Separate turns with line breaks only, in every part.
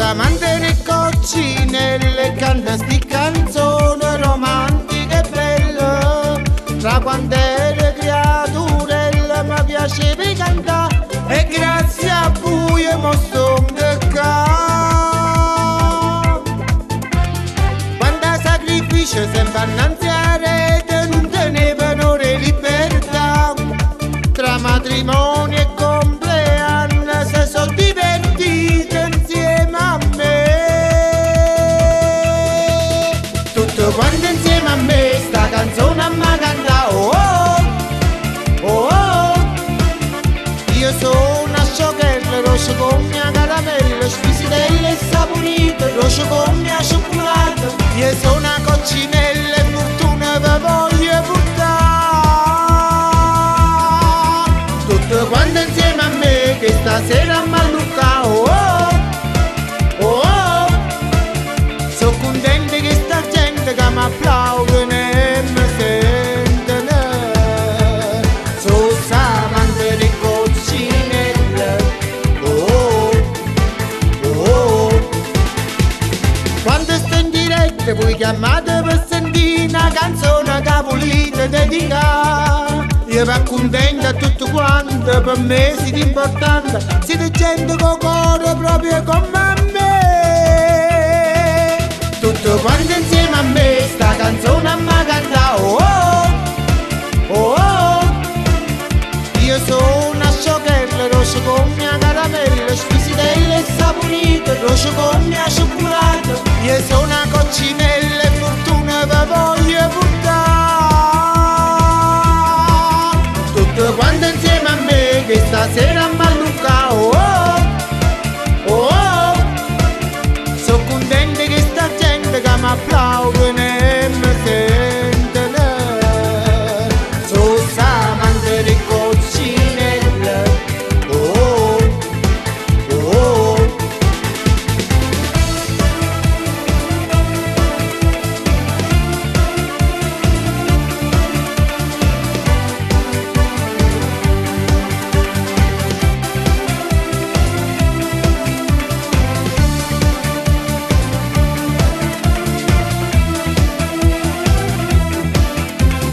amante di coccinelle, canta sti canzoni romantiche e belle. Tra quante le creaturelle mi piaceva cantare, e grazie a voi mo sto qua. Quando sacrificio sempre annanzi a rete, non tenevano le libertà. Tra matrimonio e compleanno si sono divertite insieme a me. Tutto quanto insieme a me sta canzone a me canta. Oh oh, oh oh. Io sono a scioccherle, rosso con mia caramella, spisitelle e saporite, rosso con mia cioccolata. Io sono una coccinella e fortuna vi voglio portare. Tutto quanto insieme a me che stasera m'allucca. Oh oh, oh oh. Sono contenta che sta gente che mi applaude e mi sente. Sono amante di coccinelle. Oh oh, oh. Quando sto in diretta voi chiamate per sentire una canzone che volete dedicare. Io vi accontento a tutto quanto, per me siete importante, siete gente con cuore proprio come me. Tutto quanto insieme a me sta canzone a me canta. Oh oh, oh oh. Io sono una scioccherella, rosso con mia caramella, spisitelle e saporite, rosso con mia cioccolata. Io sono una coccinella e fortuna vi voglio portare. Tutto quanto insieme a me che stasera m'allucca. Oh oh, oh oh. Sono contenta che sta gente che mi applaude e mi sente. Sono amante di coccinelle. Oh oh, oh.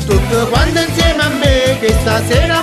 Tutto quanto insieme a me che stasera